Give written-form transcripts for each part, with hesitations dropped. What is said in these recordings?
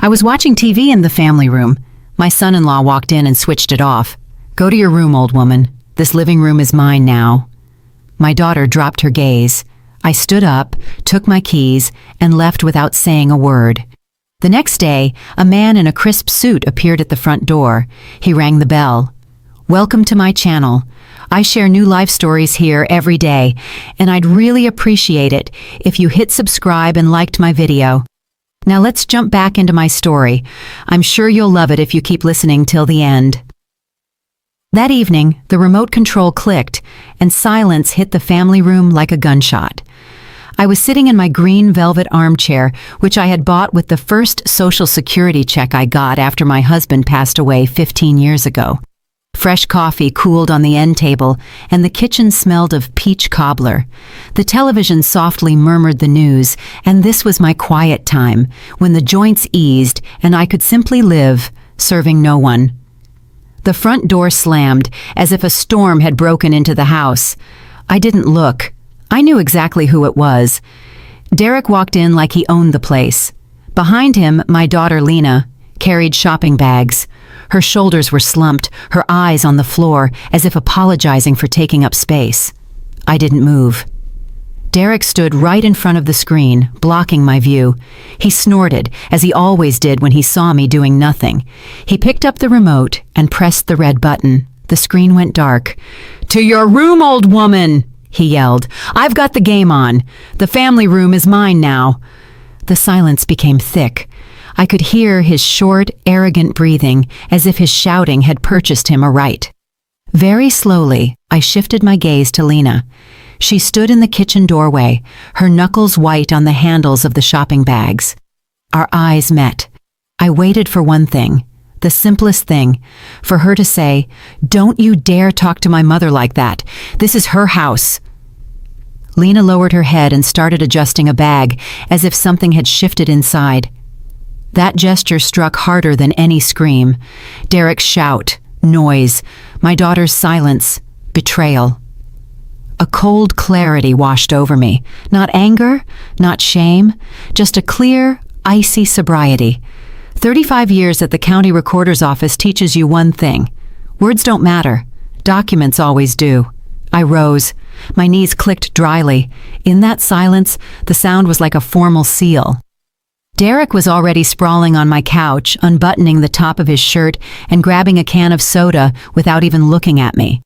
I was watching TV in the family room. My son-in-law walked in and switched it off. "Go to your room, old woman. This living room is mine now." My daughter dropped her gaze. I stood up, took my keys, and left without saying a word. The next day, a man in a crisp suit appeared at the front door. He rang the bell. "Welcome to my channel. I share new life stories here every day, and I'd really appreciate it if you hit subscribe and liked my video." Now let's jump back into my story. I'm sure you'll love it if you keep listening till the end. That evening, the remote control clicked, and silence hit the family room like a gunshot. I was sitting in my green velvet armchair, which I had bought with the first Social Security check I got after my husband passed away 15 years ago. Fresh coffee cooled on the end table, and the kitchen smelled of peach cobbler. The television softly murmured the news, and this was my quiet time, when the joints eased and I could simply live, serving no one. The front door slammed, as if a storm had broken into the house. I didn't look. I knew exactly who it was. Derek walked in like he owned the place. Behind him, my daughter Lena carried shopping bags. Her shoulders were slumped, her eyes on the floor, as if apologizing for taking up space. I didn't move. Derek stood right in front of the screen, blocking my view. He snorted, as he always did when he saw me doing nothing. He picked up the remote and pressed the red button. The screen went dark. "To your room, old woman!" he yelled. "I've got the game on. The family room is mine now." The silence became thick. I could hear his short, arrogant breathing, as if his shouting had purchased him a right. Very slowly, I shifted my gaze to Lena. She stood in the kitchen doorway, her knuckles white on the handles of the shopping bags. Our eyes met. I waited for one thing, the simplest thing, for her to say, "Don't you dare talk to my mother like that. This is her house." Lena lowered her head and started adjusting a bag, as if something had shifted inside. That gesture struck harder than any scream. Derek's shout, noise, my daughter's silence, betrayal. A cold clarity washed over me. Not anger, not shame, just a clear, icy sobriety. 35 years at the county recorder's office teaches you one thing. Words don't matter. Documents always do. I rose. My knees clicked dryly. In that silence, the sound was like a formal seal. Derek was already sprawling on my couch, unbuttoning the top of his shirt and grabbing a can of soda without even looking at me.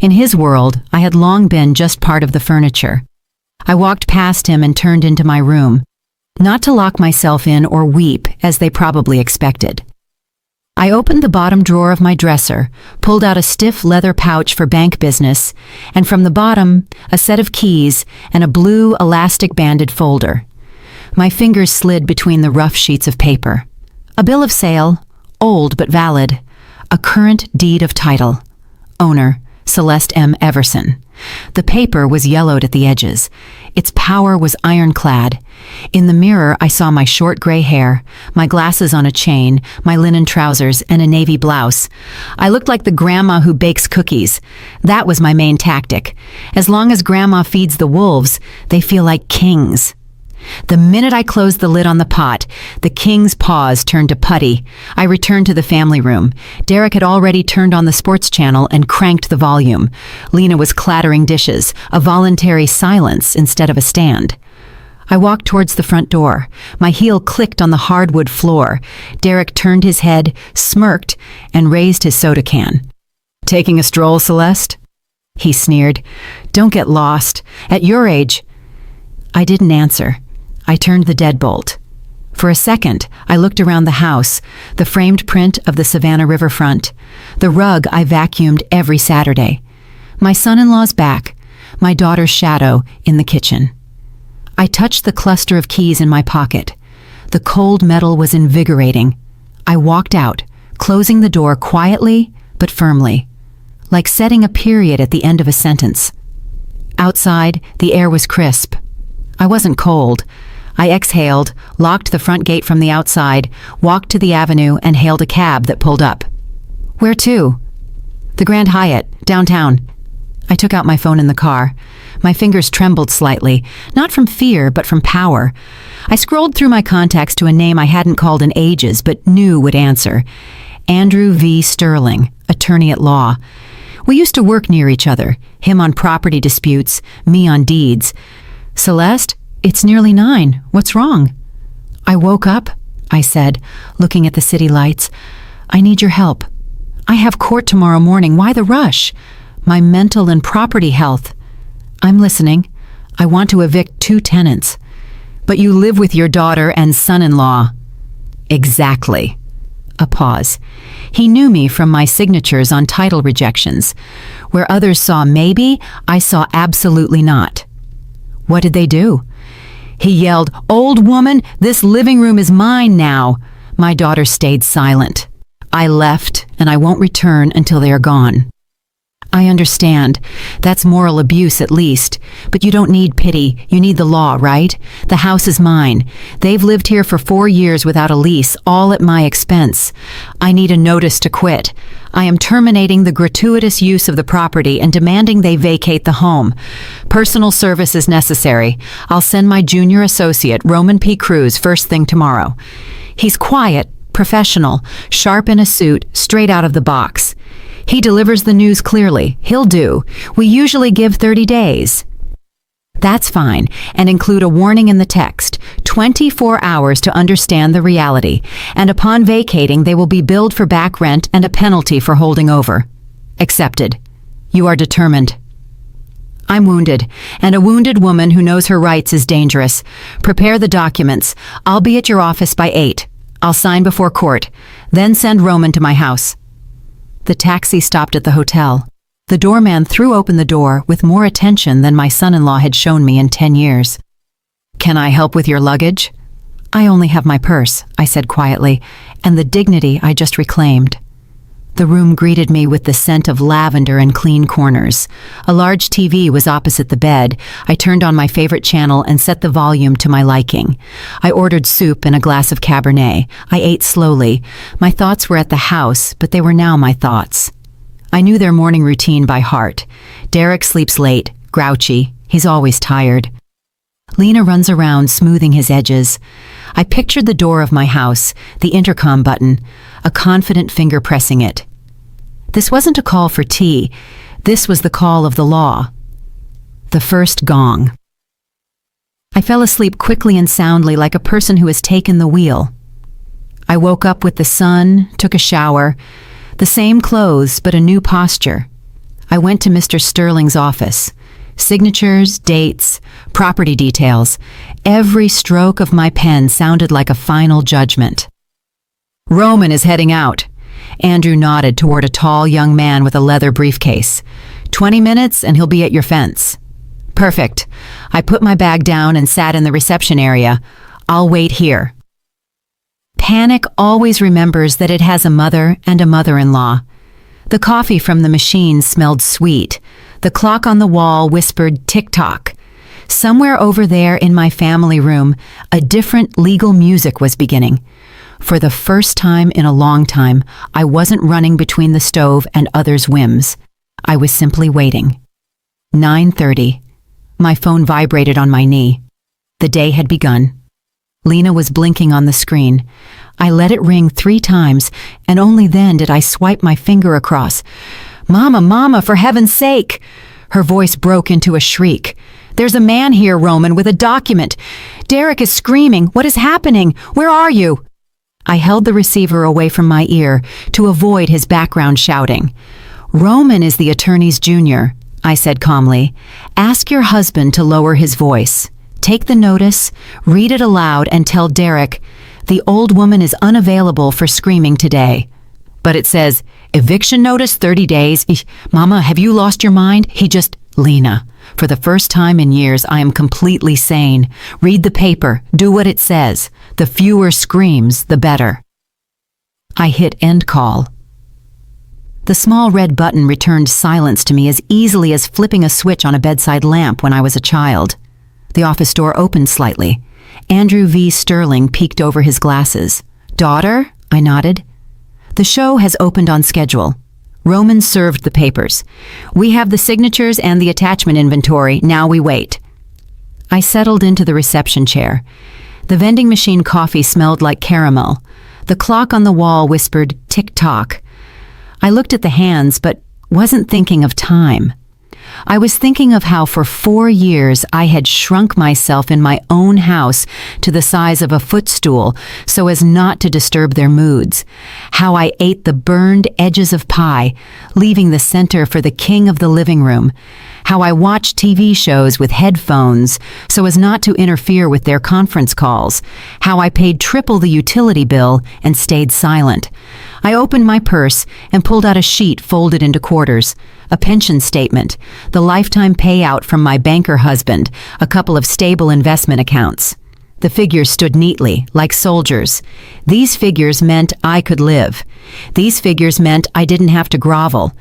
In his world, I had long been just part of the furniture. I walked past him and turned into my room, not to lock myself in or weep, as they probably expected. I opened the bottom drawer of my dresser, pulled out a stiff leather pouch for bank business, and from the bottom, a set of keys and a blue elastic-banded folder. My fingers slid between the rough sheets of paper. A bill of sale, old but valid. A current deed of title. Owner, Celeste M. Everson. The paper was yellowed at the edges. Its power was ironclad. In the mirror, I saw my short gray hair, my glasses on a chain, my linen trousers, and a navy blouse. I looked like the grandma who bakes cookies. That was my main tactic. As long as grandma feeds the wolves, they feel like kings. The minute I closed the lid on the pot, the king's paws turned to putty. I returned to the family room. Derek had already turned on the sports channel and cranked the volume. Lena was clattering dishes, a voluntary silence instead of a stand. I walked towards the front door. My heel clicked on the hardwood floor. Derek turned his head, smirked, and raised his soda can. "Taking a stroll, Celeste?" he sneered. "Don't get lost. At your age—" I didn't answer. I turned the deadbolt. For a second, I looked around the house, the framed print of the Savannah riverfront, the rug I vacuumed every Saturday, my son-in-law's back, my daughter's shadow in the kitchen. I touched the cluster of keys in my pocket. The cold metal was invigorating. I walked out, closing the door quietly but firmly, like setting a period at the end of a sentence. Outside, the air was crisp. I wasn't cold. I exhaled, locked the front gate from the outside, walked to the avenue, and hailed a cab that pulled up. "Where to?" "The Grand Hyatt, downtown." I took out my phone in the car. My fingers trembled slightly, not from fear, but from power. I scrolled through my contacts to a name I hadn't called in ages, but knew would answer. Andrew V. Sterling, attorney at law. We used to work near each other, him on property disputes, me on deeds. Celeste, it's nearly 9. What's wrong? I woke up, I said, looking at the city lights. I need your help. I have court tomorrow morning. Why the rush? My mental and property health. I'm listening. I want to evict 2 tenants. But you live with your daughter and son-in-law. Exactly. A pause. He knew me from my signatures on title rejections. Where others saw maybe, I saw absolutely not. What did they do? He yelled, "Old woman, this living room is mine now." My daughter stayed silent. I left, and I won't return until they are gone. I understand. That's moral abuse at least. But you don't need pity. You need the law, right? The house is mine. They've lived here for 4 years without a lease, all at my expense. I need a notice to quit. I am terminating the gratuitous use of the property and demanding they vacate the home. Personal service is necessary. I'll send my junior associate, Roman P. Cruz, first thing tomorrow. He's quiet, professional, sharp in a suit, straight out of the box. He delivers the news clearly. He'll do. We usually give 30 days. That's fine, and include a warning in the text, 24 hours to understand the reality, and upon vacating they will be billed for back rent and a penalty for holding over. Accepted. You are determined. I'm wounded, and a wounded woman who knows her rights is dangerous. Prepare the documents. I'll be at your office by 8. I'll sign before court, then send Roman to my house. The taxi stopped at the hotel. The doorman threw open the door with more attention than my son-in-law had shown me in 10 years. Can I help with your luggage? I only have my purse, I said quietly, and the dignity I just reclaimed. The room greeted me with the scent of lavender and clean corners. A large TV was opposite the bed. I turned on my favorite channel and set the volume to my liking. I ordered soup and a glass of Cabernet. I ate slowly. My thoughts were at the house, but they were now my thoughts. I knew their morning routine by heart. Derek sleeps late, grouchy. He's always tired. Lena runs around, smoothing his edges. I pictured the door of my house, the intercom button, a confident finger pressing it. This wasn't a call for tea. This was the call of the law. The first gong. I fell asleep quickly and soundly like a person who has taken the wheel. I woke up with the sun, took a shower, the same clothes but a new posture. I went to Mr. Sterling's office. Signatures, dates, property details. Every stroke of my pen sounded like a final judgment. Roman is heading out. Andrew nodded toward a tall young man with a leather briefcase. 20 minutes and he'll be at your fence. Perfect. I put my bag down and sat in the reception area. I'll wait here. Panic always remembers that it has a mother and a mother-in-law. The coffee from the machine smelled sweet. The clock on the wall whispered tick-tock. Somewhere over there in my family room, a different legal music was beginning. For the first time in a long time, I wasn't running between the stove and others' whims. I was simply waiting. 9:30. My phone vibrated on my knee. The day had begun. Lena was blinking on the screen. I let it ring 3 times, and only then did I swipe my finger across. "Mama, Mama, for heaven's sake!" Her voice broke into a shriek. "There's a man here, Roman, with a document. Derek is screaming. What is happening? Where are you?" I held the receiver away from my ear to avoid his background shouting. "Roman is the attorney's junior," I said calmly. "Ask your husband to lower his voice. Take the notice, read it aloud, and tell Derek, the old woman is unavailable for screaming today." But it says, "Eviction notice 30 days. Mama, have you lost your mind?" Lena, for the first time in years, I am completely sane. Read the paper. Do what it says. The fewer screams, the better. I hit end call. The small red button returned silence to me as easily as flipping a switch on a bedside lamp when I was a child. The office door opened slightly. Andrew V. Sterling peeked over his glasses. "Daughter?" I nodded. "The show has opened on schedule. Roman served the papers. "We have the signatures and the attachment inventory. Now we wait." I settled into the reception chair. The vending machine coffee smelled like caramel. The clock on the wall whispered tick-tock. I looked at the hands, but wasn't thinking of time. I was thinking of how for 4 years I had shrunk myself in my own house to the size of a footstool so as not to disturb their moods. How I ate the burned edges of pie, leaving the center for the king of the living room. How I watched TV shows with headphones so as not to interfere with their conference calls. How I paid triple the utility bill and stayed silent. I opened my purse and pulled out a sheet folded into quarters, a pension statement, the lifetime payout from my banker husband, a couple of stable investment accounts. The figures stood neatly, like soldiers. These figures meant I could live. These figures meant I didn't have to grovel.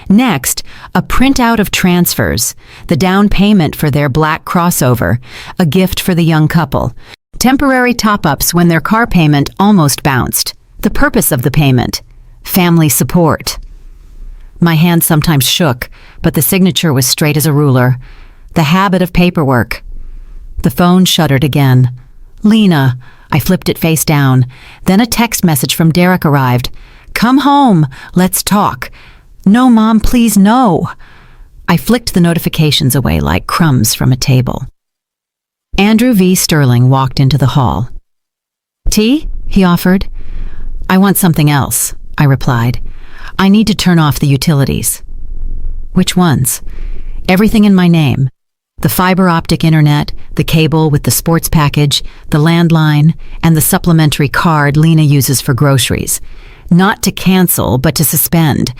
Next, a printout of transfers, the down payment for their black crossover, a gift for the young couple, temporary top-ups when their car payment almost bounced. The purpose of the payment: family support. My hand sometimes shook, but the signature was straight as a ruler. The habit of paperwork. The phone shuddered again. "Lena." I flipped it face down. Then a text message from Derek arrived. "Come home. Let's talk." "No, Mom, please, no." I flicked the notifications away like crumbs from a table. Andrew V. Sterling walked into the hall. "Tea?" he offered. "I want something else," I replied. "I need to turn off the utilities." "Which ones?" "Everything in my name. The fiber optic internet, the cable with the sports package, the landline, and the supplementary card Lena uses for groceries. Not to cancel, but to suspend.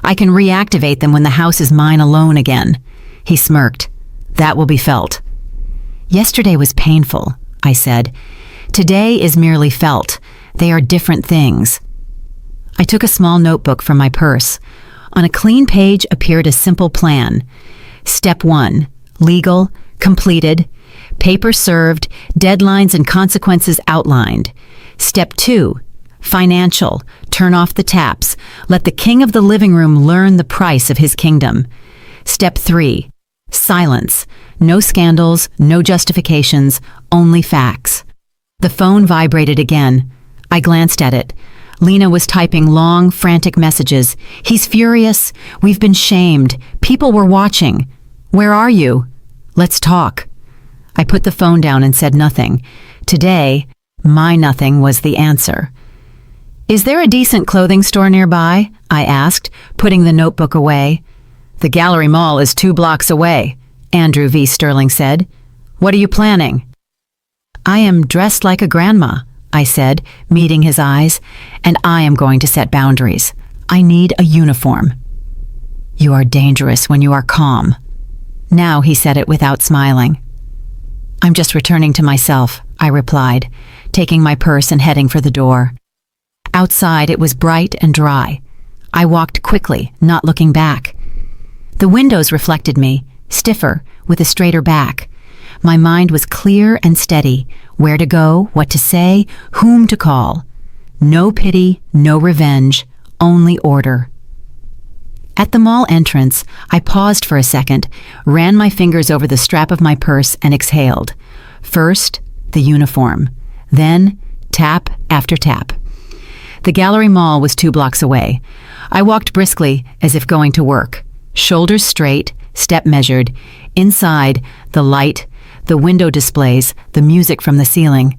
I can reactivate them when the house is mine alone again." He smirked. "That will be felt." "Yesterday was painful," I said. "Today is merely felt. They are different things." I took a small notebook from my purse. On a clean page appeared a simple plan. Step 1, legal, completed, paper served, deadlines and consequences outlined. Step 2, financial, turn off the taps, let the king of the living room learn the price of his kingdom. Step 3, silence, no scandals, no justifications, only facts. The phone vibrated again. I glanced at it. Lena was typing long, frantic messages. "He's furious. We've been shamed. People were watching. Where are you? Let's talk." I put the phone down and said nothing. Today, my nothing was the answer. "Is there a decent clothing store nearby?" I asked, putting the notebook away. "The Gallery Mall is 2 blocks away," Andrew V. Sterling said. "What are you planning?" "I am dressed like a grandma," I said, meeting his eyes, "and I am going to set boundaries. I need a uniform." "You are dangerous when you are calm." Now he said it without smiling. "I'm just returning to myself," I replied, taking my purse and heading for the door. Outside it was bright and dry. I walked quickly, not looking back. The windows reflected me, stiffer, with a straighter back. My mind was clear and steady, where to go, what to say, whom to call. No pity, no revenge, only order. At the mall entrance, I paused for a second, ran my fingers over the strap of my purse and exhaled. First, the uniform. Then, tap after tap. The Gallery Mall was 2 blocks away. I walked briskly, as if going to work. Shoulders straight, step measured. Inside, the light, the window displays, the music from the ceiling.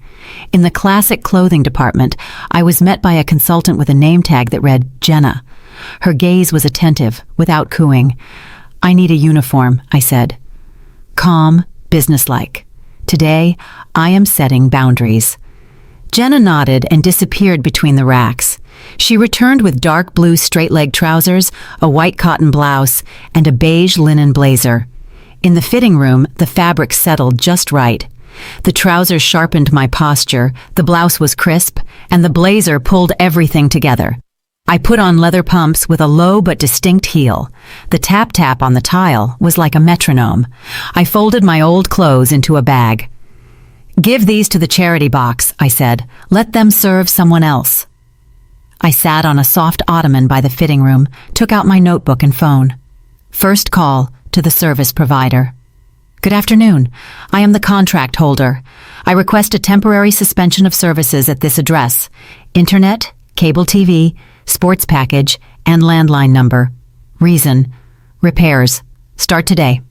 In the classic clothing department, I was met by a consultant with a name tag that read Jenna. Her gaze was attentive, without cooing. "I need a uniform," I said. Calm, businesslike. "Today, I am setting boundaries." Jenna nodded and disappeared between the racks. She returned with dark blue straight-leg trousers, a white cotton blouse, and a beige linen blazer. In the fitting room, the fabric settled just right. The trousers sharpened my posture, the blouse was crisp, and the blazer pulled everything together. I put on leather pumps with a low but distinct heel. The tap-tap on the tile was like a metronome. I folded my old clothes into a bag. "Give these to the charity box," I said. "Let them serve someone else." I sat on a soft ottoman by the fitting room, took out my notebook and phone. First call to the service provider. Good afternoon. I am the contract holder. I request a temporary suspension of services at this address. Internet, cable TV, sports package, and landline number. Reason: repairs. Start today.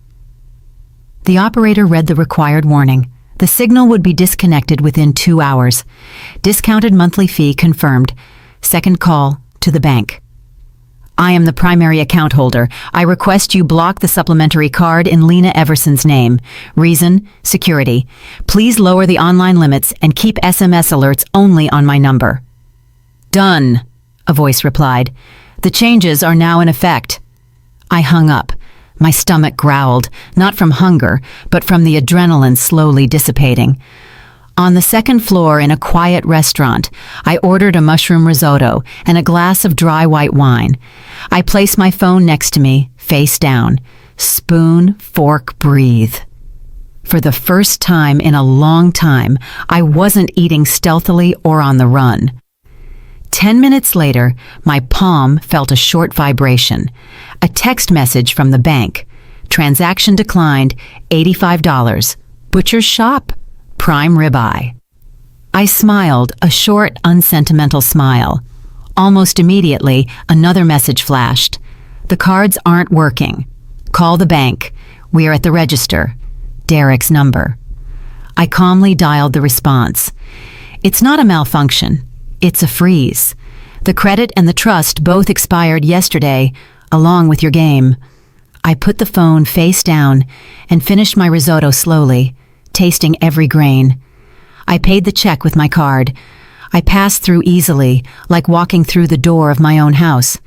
The operator read the required warning. The signal would be disconnected within 2 hours. Discounted monthly fee confirmed. Second call to the bank. I am the primary account holder. I request you block the supplementary card in Lena Everson's name. Reason: security. Please lower the online limits and keep SMS alerts only on my number. Done, a voice replied. The changes are now in effect. I hung up. My stomach growled, not from hunger, but from the adrenaline slowly dissipating. On the second floor in a quiet restaurant, I ordered a mushroom risotto and a glass of dry white wine. I placed my phone next to me, face down. Spoon, fork, breathe. For the first time in a long time, I wasn't eating stealthily or on the run. 10 minutes later, my palm felt a short vibration. A text message from the bank. Transaction declined, $85. Butcher's shop, prime ribeye. I smiled, a short, unsentimental smile. Almost immediately, another message flashed. The cards aren't working. Call the bank. We are at the register. Derek's number. I calmly dialed the response. It's not a malfunction. It's a freeze. The credit and the trust both expired yesterday, along with your game. I put the phone face down and finished my risotto slowly, tasting every grain. I paid the check with my card. I passed through easily, like walking through the door of my own house.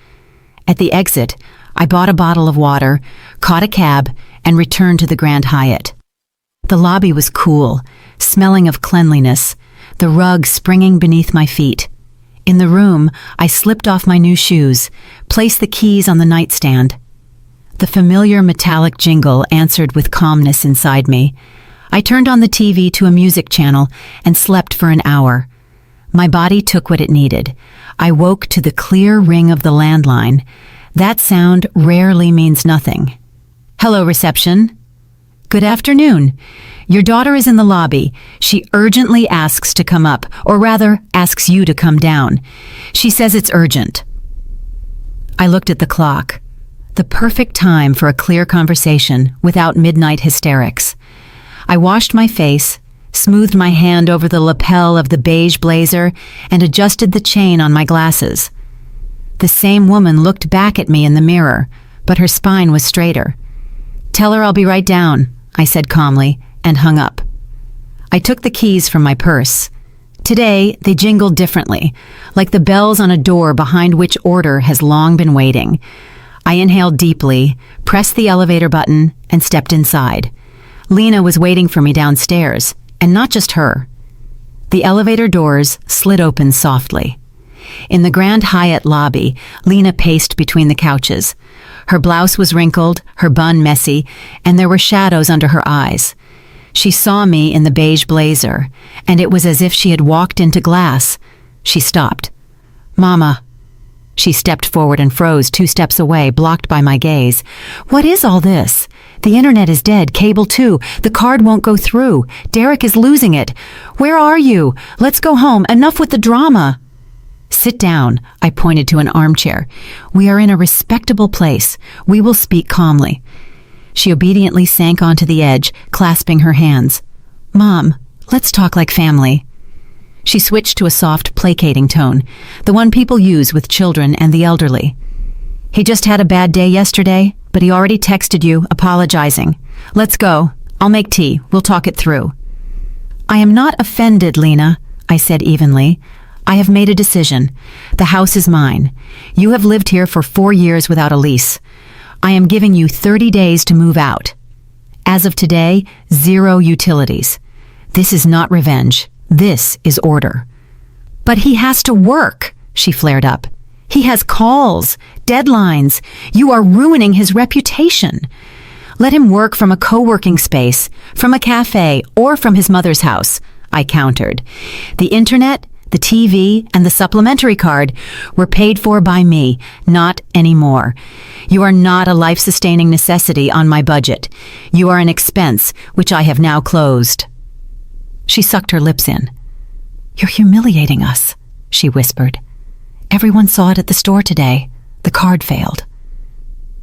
At the exit, I bought a bottle of water, caught a cab, and returned to the Grand Hyatt. The lobby was cool, smelling of cleanliness, the rug springing beneath my feet. In the room, I slipped off my new shoes, placed the keys on the nightstand. The familiar metallic jingle answered with calmness inside me. I turned on the TV to a music channel and slept for an hour. My body took what it needed. I woke to the clear ring of the landline. That sound rarely means nothing. Hello, reception. Good afternoon. Your daughter is in the lobby. She urgently asks to come up, or rather, asks you to come down. She says it's urgent. I looked at the clock. The perfect time for a clear conversation without midnight hysterics. I washed my face, smoothed my hand over the lapel of the beige blazer, and adjusted the chain on my glasses. The same woman looked back at me in the mirror, but her spine was straighter. Tell her I'll be right down, I said calmly, and hung up. I took the keys from my purse. Today, they jingled differently, like the bells on a door behind which order has long been waiting. I inhaled deeply, pressed the elevator button, and stepped inside. Lena was waiting for me downstairs, and not just her. The elevator doors slid open softly. In the Grand Hyatt lobby, Lena paced between the couches. Her blouse was wrinkled, her bun messy, and there were shadows under her eyes. She saw me in the beige blazer, and it was as if she had walked into glass. She stopped. Mama. She stepped forward and froze 2 steps away, blocked by my gaze. What is all this? The internet is dead, cable too. The card won't go through. Derek is losing it. Where are you? Let's go home. Enough with the drama. Sit down, I pointed to an armchair. We are in a respectable place. We will speak calmly. She obediently sank onto the edge, clasping her hands. Mom, let's talk like family. She switched to a soft, placating tone, the one people use with children and the elderly. He just had a bad day yesterday, but he already texted you, apologizing. Let's go. I'll make tea. We'll talk it through. I am not offended, Lena, I said evenly. I have made a decision. The house is mine. You have lived here for 4 years without a lease. I am giving you 30 days to move out. As of today, 0 utilities. This is not revenge. This is order. But he has to work, she flared up. He has calls, deadlines. You are ruining his reputation. Let him work from a co-working space, from a cafe, or from his mother's house, I countered. The internet, The TV and the supplementary card were paid for by me, not anymore. You are not a life-sustaining necessity on my budget. You are an expense, which I have now closed." She sucked her lips in. "You're humiliating us," she whispered. "Everyone saw it at the store today. The card failed."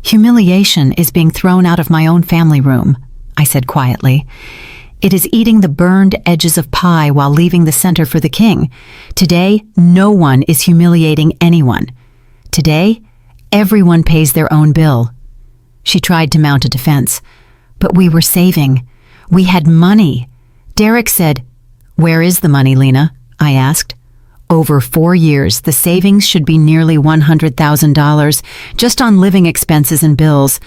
"Humiliation is being thrown out of my own family room," I said quietly. "It is eating the burned edges of pie while leaving the center for the king. Today, no one is humiliating anyone. Today, everyone pays their own bill." She tried to mount a defense. "But we were saving. We had money." Derek said, "Where is the money, Lena?" I asked. "Over 4 years, the savings should be nearly $100,000 just on living expenses and bills.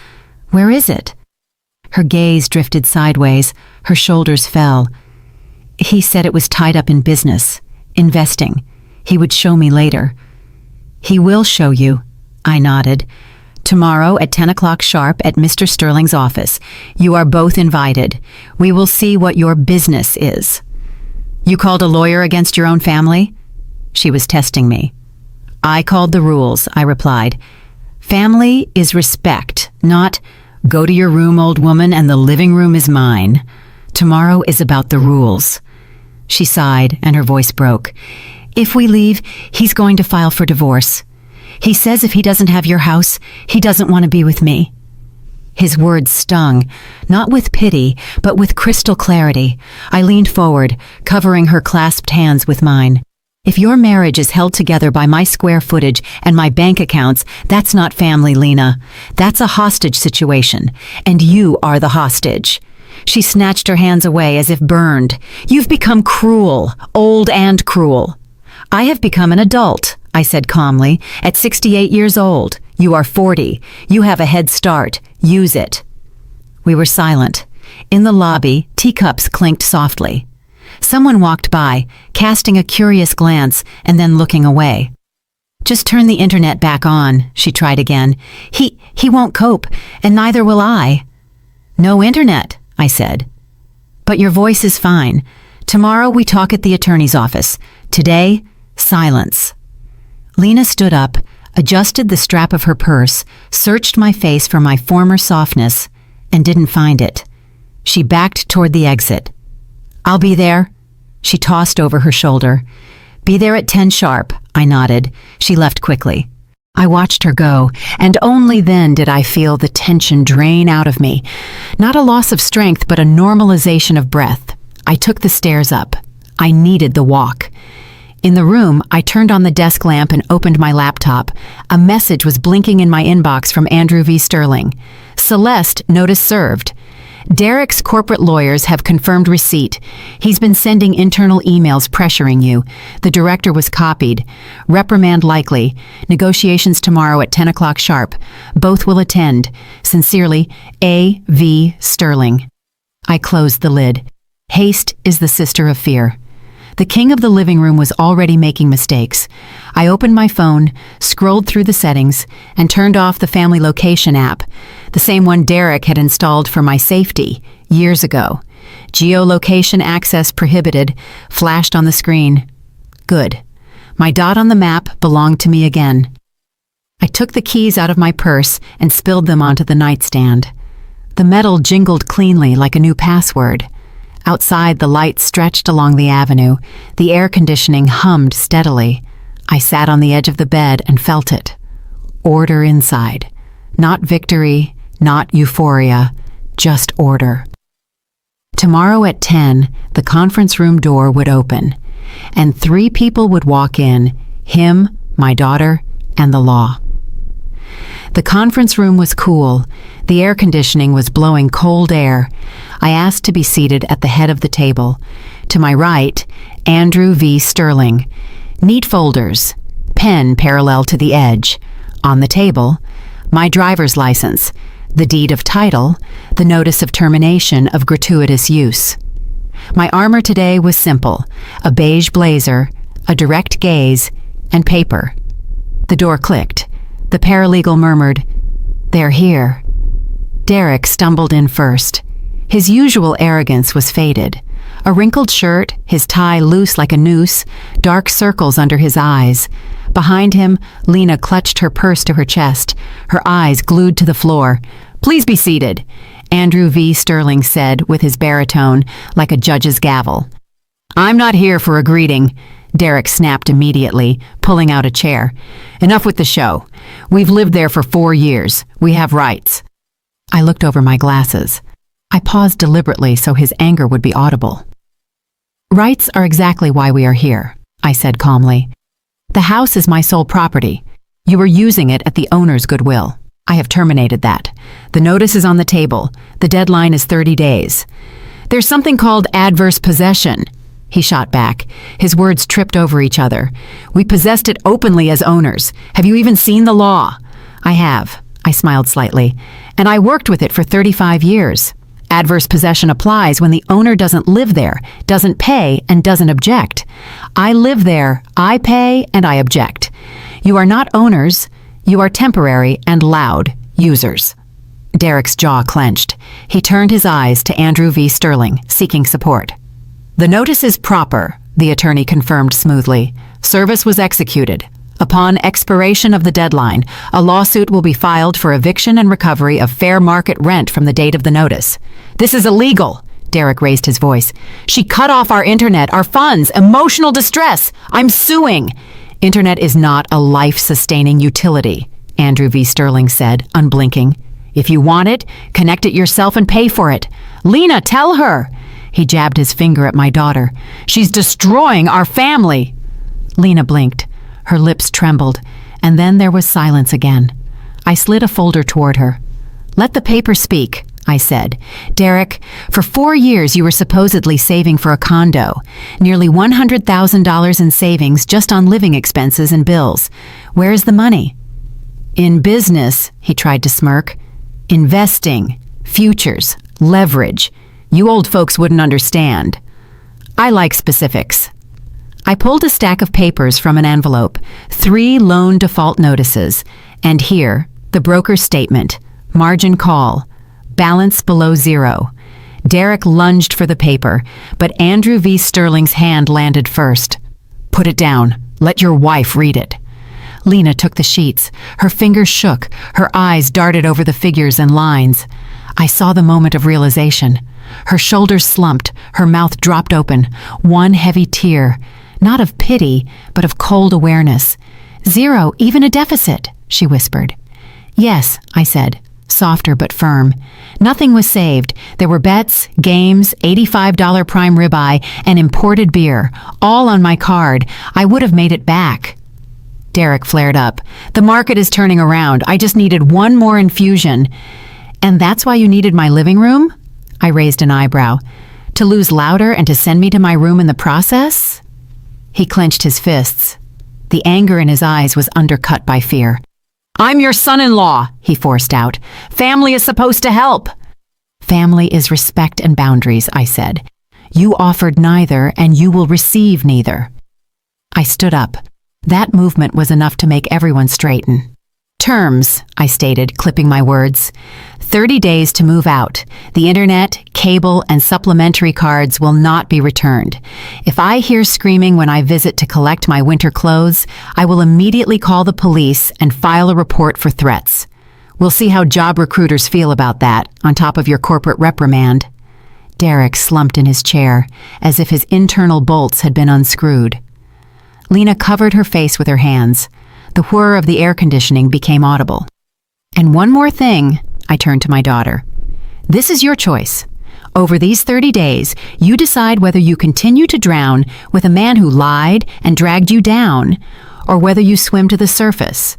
Where is it?" Her gaze drifted sideways, her shoulders fell. "He said it was tied up in business, investing. He would show me later." "He will show you," I nodded. "Tomorrow at 10 o'clock sharp at Mr. Sterling's office. You are both invited. We will see what your business is." "You called a lawyer against your own family?" She was testing me. "I called the rules," I replied. "Family is respect, not 'Go to your room, old woman, and the living room is mine.' Tomorrow is about the rules." She sighed, and her voice broke. "If we leave, he's going to file for divorce. He says if he doesn't have your house, he doesn't want to be with me." His words stung, not with pity, but with crystal clarity. I leaned forward, covering her clasped hands with mine. "If your marriage is held together by my square footage and my bank accounts, that's not family, Lena. That's a hostage situation, and you are the hostage." She snatched her hands away as if burned. "You've become cruel, old and cruel." "I have become an adult," I said calmly, "at 68 years old. You are 40. You have a head start. Use it." We were silent. In the lobby, teacups clinked softly. Someone walked by, casting a curious glance and then looking away. "Just turn the internet back on," she tried again. He won't cope, and neither will I." "No internet," I said. "But your voice is fine. Tomorrow we talk at the attorney's office. Today, silence." Lena stood up, adjusted the strap of her purse, searched my face for my former softness, and didn't find it. She backed toward the exit. "I'll be there." She tossed over her shoulder. "Be there at 10 sharp," I nodded. She left quickly. I watched her go, and only then did I feel the tension drain out of me. Not a loss of strength, but a normalization of breath. I took the stairs up. I needed the walk. In the room, I turned on the desk lamp and opened my laptop. A message was blinking in my inbox from Andrew V. Sterling. "Celeste, notice served. Derek's corporate lawyers have confirmed receipt. He's been sending internal emails pressuring you. The director was copied. Reprimand likely. Negotiations tomorrow at 10 o'clock sharp. Both will attend. Sincerely, A. V. Sterling." I closed the lid. Haste is the sister of fear. The king of the living room was already making mistakes. I opened my phone, scrolled through the settings, and turned off the family location app, the same one Derek had installed for my safety years ago. Geolocation access prohibited flashed on the screen. Good. My dot on the map belonged to me again. I took the keys out of my purse and spilled them onto the nightstand. The metal jingled cleanly like a new password. Outside, the lights stretched along the avenue. The air conditioning hummed steadily. I sat on the edge of the bed and felt it. Order inside. Not victory, not euphoria, just order. Tomorrow at 10, the conference room door would open, and 3 people would walk in, him, my daughter, and the law. The conference room was cool. The air conditioning was blowing cold air. I asked to be seated at the head of the table. To my right, Andrew V. Sterling. Neat folders, pen parallel to the edge. On the table, my driver's license, the deed of title, the notice of termination of gratuitous use. My armor today was simple: a beige blazer, a direct gaze, and paper. The door clicked. The paralegal murmured, "They're here." Derek stumbled in first. His usual arrogance was faded. A wrinkled shirt, his tie loose like a noose, dark circles under his eyes. Behind him, Lena clutched her purse to her chest, her eyes glued to the floor. "Please be seated," Andrew V. Sterling said with his baritone, like a judge's gavel. "I'm not here for a greeting," Derek snapped immediately, pulling out a chair. "Enough with the show. We've lived there for 4 years. We have rights." I looked over my glasses. I paused deliberately so his anger would be audible. "Rights are exactly why we are here," I said calmly. "The house is my sole property. You are using it at the owner's goodwill. I have terminated that. The notice is on the table. The deadline is 30 days. There's something called adverse possession," he shot back. His words tripped over each other. "We possessed it openly as owners. Have you even seen the law?" "I have," I smiled slightly, "and I worked with it for 35 years. Adverse possession applies when the owner doesn't live there, doesn't pay, and doesn't object. I live there, I pay, and I object. You are not owners. You are temporary and loud users." Derek's jaw clenched. He turned his eyes to Andrew V. Sterling, seeking support. "The notice is proper," the attorney confirmed smoothly. "Service was executed. Upon expiration of the deadline, a lawsuit will be filed for eviction and recovery of fair market rent from the date of the notice." "This is illegal," Derek raised his voice. "She cut off our internet, our funds, emotional distress. I'm suing." "Internet is not a life-sustaining utility," Andrew V. Sterling said, unblinking. "If you want it, connect it yourself and pay for it. Lena, tell her." He jabbed his finger at my daughter. "She's destroying our family." Lena blinked. Her lips trembled, and then there was silence again. I slid a folder toward her. "Let the paper speak," I said. "Derek, for 4 years you were supposedly saving for a condo. Nearly $100,000 in savings just on living expenses and bills. Where is the money?" "In business," he tried to smirk. "Investing, futures, leverage. You old folks wouldn't understand. I like specifics." I pulled a stack of papers from an envelope, 3 loan default notices, and here, the broker's statement, margin call, balance below 0. Derek lunged for the paper, but Andrew V. Sterling's hand landed first. "Put it down. Let your wife read it." Lena took the sheets. Her fingers shook. Her eyes darted over the figures and lines. I saw the moment of realization. Her shoulders slumped. Her mouth dropped open. One heavy tear. Not of pity, but of cold awareness. "0, even a deficit," she whispered. "Yes," I said, softer but firm. "Nothing was saved. There were bets, games, $85 prime ribeye, and imported beer, all on my card. I would have made it back." Derek flared up. "The market is turning around. I just needed one more infusion." "And that's why you needed my living room?" I raised an eyebrow. "To lose louder and to send me to my room in the process?" He clenched his fists. The anger in his eyes was undercut by fear. "I'm your son-in-law," he forced out. "Family is supposed to help." "Family is respect and boundaries," I said. "You offered neither, and you will receive neither." I stood up. That movement was enough to make everyone straighten. "Terms," I stated, clipping my words. 30 days to move out. The internet, cable, and supplementary cards will not be returned. If I hear screaming when I visit to collect my winter clothes, I will immediately call the police and file a report for threats. We'll see how job recruiters feel about that, on top of your corporate reprimand." Derek slumped in his chair, as if his internal bolts had been unscrewed. Lena covered her face with her hands. The whir of the air conditioning became audible. "And one more thing," I turned to my daughter. "This is your choice. Over these 30 days, you decide whether you continue to drown with a man who lied and dragged you down, or whether you swim to the surface.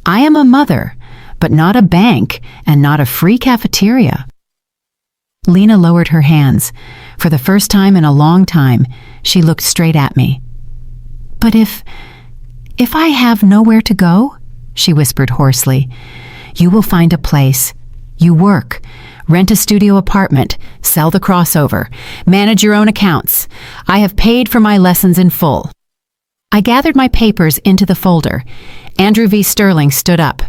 I am a mother, but not a bank and not a free cafeteria." Lena lowered her hands. For the first time in a long time, she looked straight at me. "But if I have nowhere to go," she whispered hoarsely, "you will find a place. You work, rent a studio apartment, sell the crossover, manage your own accounts. I have paid for my lessons in full." I gathered my papers into the folder. Andrew V. Sterling stood up.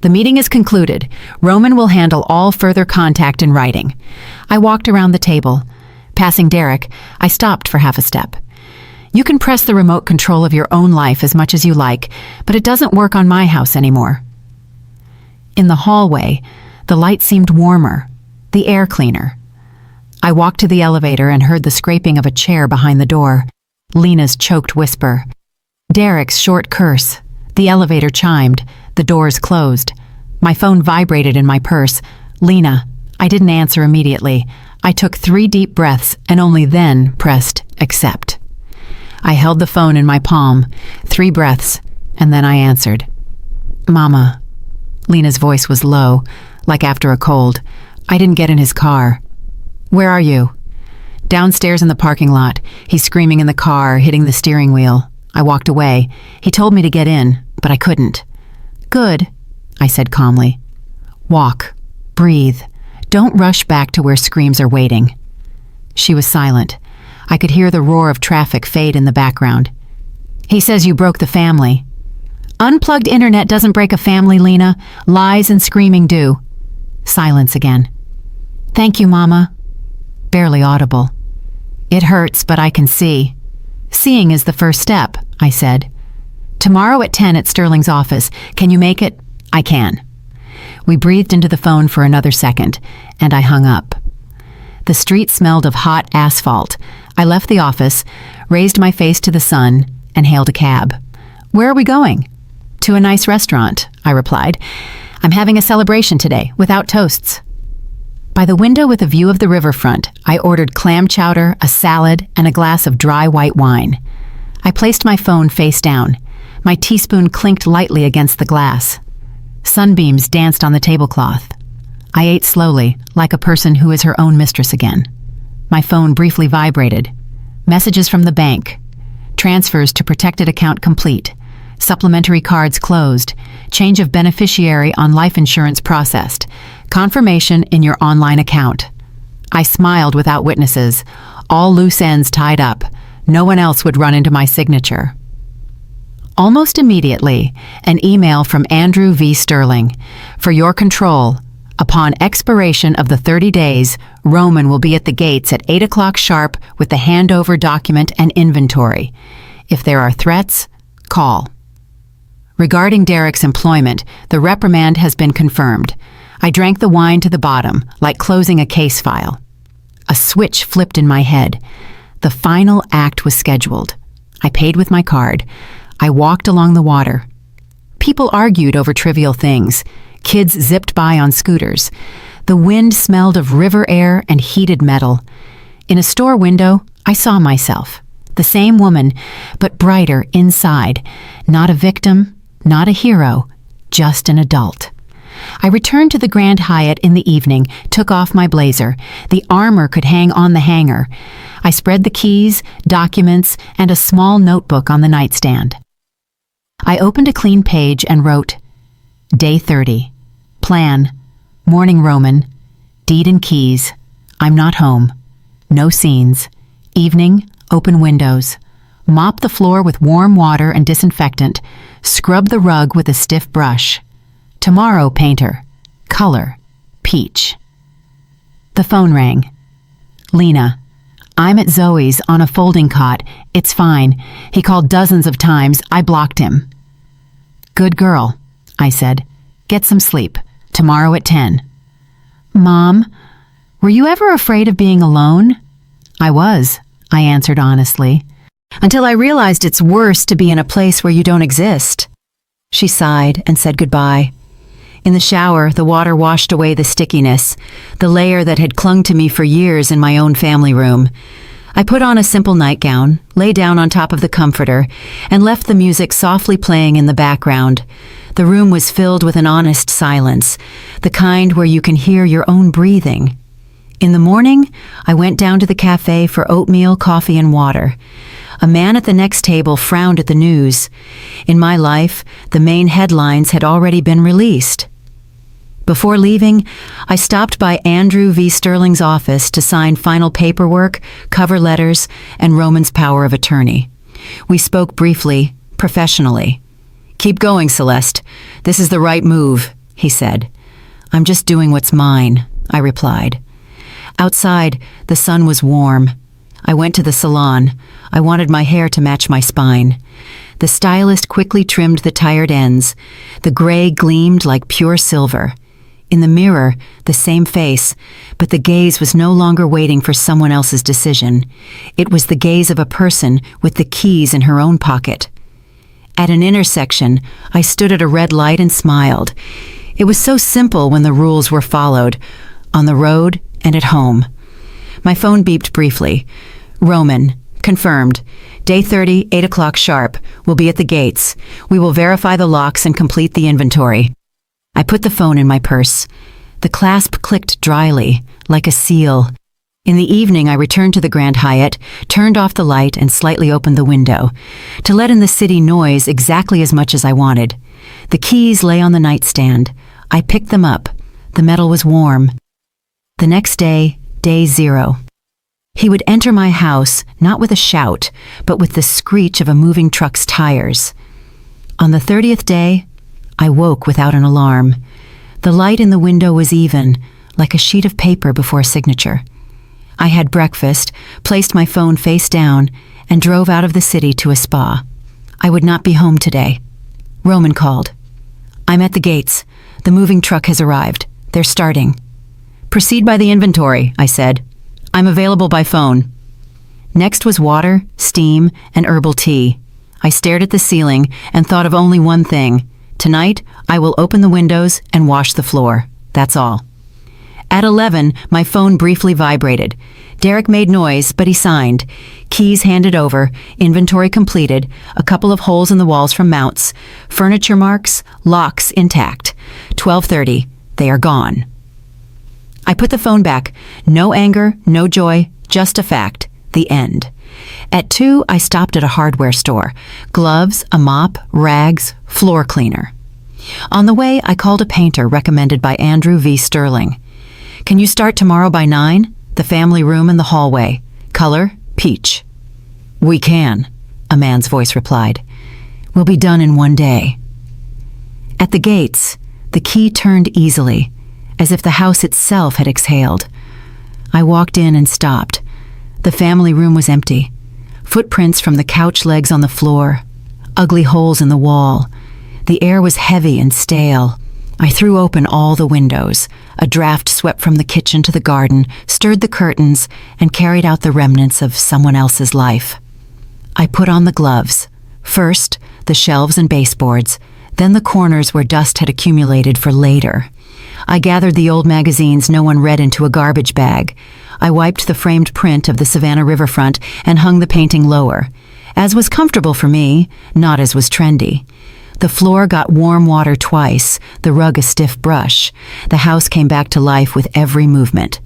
"The meeting is concluded. Roman will handle all further contact in writing." I walked around the table. Passing Derek, I stopped for half a step. You can press the remote control of your own life as much as you like, but it doesn't work on my house anymore. In the hallway, the light seemed warmer, the air cleaner. I walked to the elevator and heard the scraping of a chair behind the door, Lena's choked whisper, Derek's short curse. The elevator chimed, the doors closed. My phone vibrated in my purse. Lena. I didn't answer immediately. I took 3 deep breaths and only then pressed accept. I held the phone in my palm, 3 breaths, and then I answered. Mama. Lena's voice was low, like after a cold. I didn't get in his car. Where are you? Downstairs in the parking lot. He's screaming in the car, hitting the steering wheel. I walked away. He told me to get in, but I couldn't. Good, I said calmly. Walk. Breathe. Don't rush back to where screams are waiting. She was silent. I could hear the roar of traffic fade in the background. He says you broke the family. Unplugged internet doesn't break a family, Lena. Lies and screaming do. Silence again. Thank you, Mama. Barely audible. It hurts, but I can see. Seeing is the first step, I said. Tomorrow at 10 at Sterling's office. Can you make it? I can. We breathed into the phone for another second, and I hung up. The street smelled of hot asphalt. I left the office, raised my face to the sun, and hailed a cab. Where are we going? To a nice restaurant, I replied. I'm having a celebration today, without toasts. By the window with a view of the riverfront, I ordered clam chowder, a salad, and a glass of dry white wine. I placed my phone face down. My teaspoon clinked lightly against the glass. Sunbeams danced on the tablecloth. I ate slowly, like a person who is her own mistress again. My phone briefly vibrated. Messages from the bank. Transfers to protected account complete. Supplementary cards closed. Change of beneficiary on life insurance processed. Confirmation in your online account. I smiled without witnesses. All loose ends tied up. No one else would run into my signature. Almost immediately, an email from Andrew V. Sterling. For your control, upon expiration of the 30 days, Roman will be at the gates at 8 o'clock sharp with the handover document and inventory. If there are threats, call. Regarding Derek's employment, the reprimand has been confirmed. I drank the wine to the bottom, like closing a case file. A switch flipped in my head. The final act was scheduled. I paid with my card. I walked along the water. People argued over trivial things. Kids zipped by on scooters. The wind smelled of river air and heated metal. In a store window, I saw myself. The same woman, but brighter inside. Not a victim, not a hero, just an adult. I returned to the Grand Hyatt in the evening, took off my blazer. The armor could hang on the hanger. I spread the keys, documents, and a small notebook on the nightstand. I opened a clean page and wrote, Day 30. Plan. Morning Roman. Deed and keys. I'm not home. No scenes. Evening. Open windows. Mop the floor with warm water and disinfectant. Scrub the rug with a stiff brush. Tomorrow, painter. Color. Peach. The phone rang. Lena. I'm at Zoe's on a folding cot. It's fine. He called dozens of times. I blocked him. Good girl, I said. Get some sleep. Tomorrow at 10. Mom, were you ever afraid of being alone? I was, I answered honestly. Until I realized it's worse to be in a place where you don't exist. She sighed and said goodbye. In the shower, the water washed away the stickiness, the layer that had clung to me for years in my own family room. I put on a simple nightgown, lay down on top of the comforter, and left the music softly playing in the background. The room was filled with an honest silence, the kind where you can hear your own breathing. In the morning, I went down to the cafe for oatmeal, coffee, and water. A man at the next table frowned at the news. In my life, the main headlines had already been released. Before leaving, I stopped by Andrew V. Sterling's office to sign final paperwork, cover letters, and Roman's power of attorney. We spoke briefly, professionally. Keep going, Celeste. This is the right move, he said. I'm just doing what's mine, I replied. Outside, the sun was warm. I went to the salon. I wanted my hair to match my spine. The stylist quickly trimmed the tired ends. The gray gleamed like pure silver. In the mirror, the same face, but the gaze was no longer waiting for someone else's decision. It was the gaze of a person with the keys in her own pocket. At an intersection, I stood at a red light and smiled. It was so simple when the rules were followed, on the road and at home. My phone beeped briefly. Roman, confirmed. Day 30, 8 o'clock sharp. We'll be at the gates. We will verify the locks and complete the inventory. I put the phone in my purse. The clasp clicked dryly, like a seal. In the evening, I returned to the Grand Hyatt, turned off the light and slightly opened the window, to let in the city noise exactly as much as I wanted. The keys lay on the nightstand. I picked them up. The metal was warm. The next day, day 0. He would enter my house, not with a shout, but with the screech of a moving truck's tires. On the 30th day, I woke without an alarm. The light in the window was even, like a sheet of paper before a signature. I had breakfast, placed my phone face down, and drove out of the city to a spa. I would not be home today. Roman called. I'm at the gates. The moving truck has arrived. They're starting. Proceed by the inventory, I said. I'm available by phone. Next was water, steam, and herbal tea. I stared at the ceiling and thought of only one thing. Tonight, I will open the windows and wash the floor. That's all. At 11, my phone briefly vibrated. Derek made noise, but he signed. Keys handed over, inventory completed, a couple of holes in the walls from mounts, furniture marks, locks intact. 12:30, they are gone. I put the phone back. No anger, no joy, just a fact. The end. At 2, I stopped at a hardware store. Gloves, a mop, rags, floor cleaner. On the way, I called a painter recommended by Andrew V. Sterling. Can you start tomorrow by 9? The family room and the hallway. Color, peach. We can, a man's voice replied. We'll be done in 1 day. At the gates, the key turned easily, as if the house itself had exhaled. I walked in and stopped. The family room was empty. Footprints from the couch legs on the floor. Ugly holes in the wall. The air was heavy and stale. I threw open all the windows. A draft swept from the kitchen to the garden, stirred the curtains, and carried out the remnants of someone else's life. I put on the gloves. First, the shelves and baseboards, then the corners where dust had accumulated for later. I gathered the old magazines no one read into a garbage bag. I wiped the framed print of the Savannah riverfront and hung the painting lower, as was comfortable for me, not as was trendy. The floor got warm water twice, the rug a stiff brush. The house came back to life with every movement.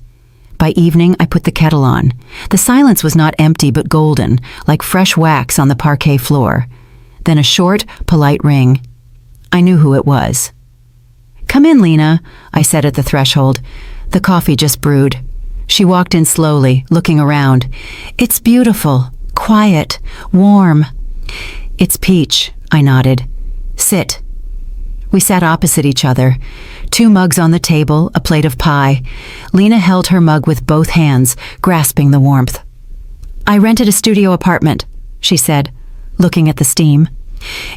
By evening, I put the kettle on. The silence was not empty but golden, like fresh wax on the parquet floor. Then a short, polite ring. I knew who it was. Come in, Lena, I said at the threshold. The coffee just brewed. She walked in slowly, looking around. It's beautiful, quiet, warm. It's peach, I nodded. Sit. We sat opposite each other. 2 mugs on the table, a plate of pie. Lena held her mug with both hands, grasping the warmth. I rented a studio apartment, she said, looking at the steam.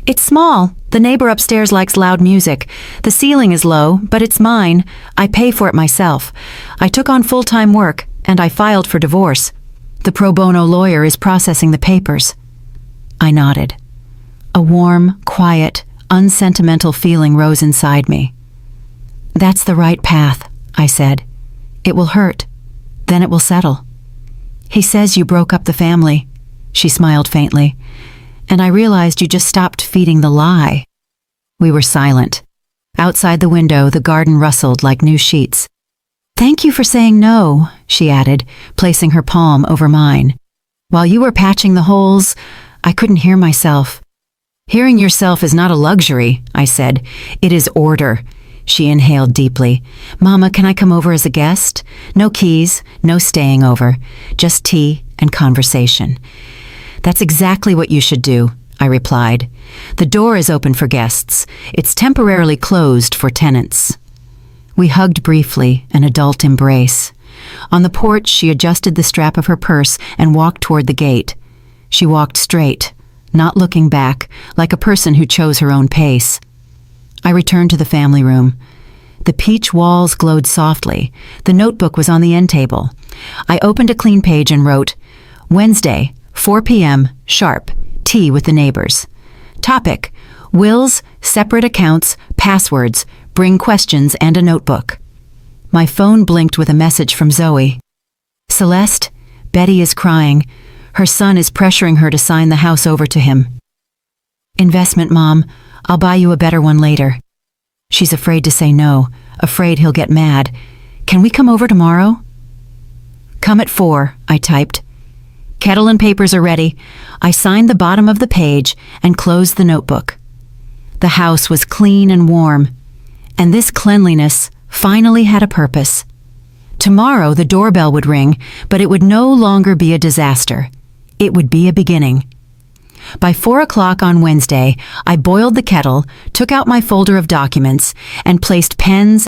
It's small. The neighbor upstairs likes loud music. The ceiling is low, but it's mine. I pay for it myself. I took on full-time work, and I filed for divorce. The pro bono lawyer is processing the papers. I nodded. A warm, quiet, unsentimental feeling rose inside me. That's the right path, I said. It will hurt. Then it will settle. He says you broke up the family. She smiled faintly. And I realized you just stopped feeding the lie. We were silent. Outside the window, the garden rustled like new sheets. Thank you for saying no, she added, placing her palm over mine. While you were patching the holes, I couldn't hear myself. Hearing yourself is not a luxury, I said. It is order. She inhaled deeply. Mama, can I come over as a guest? No keys, no staying over. Just tea and conversation. That's exactly what you should do, I replied. The door is open for guests. It's temporarily closed for tenants. We hugged briefly, an adult embrace. On the porch, she adjusted the strap of her purse and walked toward the gate. She walked straight, not looking back, like a person who chose her own pace. I returned to the family room. The peach walls glowed softly. The notebook was on the end table. I opened a clean page and wrote, Wednesday, 4 p.m., sharp, tea with the neighbors. Topic, wills, separate accounts, passwords, bring questions and a notebook. My phone blinked with a message from Zoe. Celeste, Betty is crying. Her son is pressuring her to sign the house over to him. Investment, Mom. I'll buy you a better one later. She's afraid to say no, afraid he'll get mad. Can we come over tomorrow? Come at 4, I typed. Kettle and papers are ready. I signed the bottom of the page and closed the notebook. The house was clean and warm, and this cleanliness finally had a purpose. Tomorrow the doorbell would ring, but it would no longer be a disaster. It would be a beginning. By 4 o'clock on Wednesday, I boiled the kettle, took out my folder of documents, and placed pens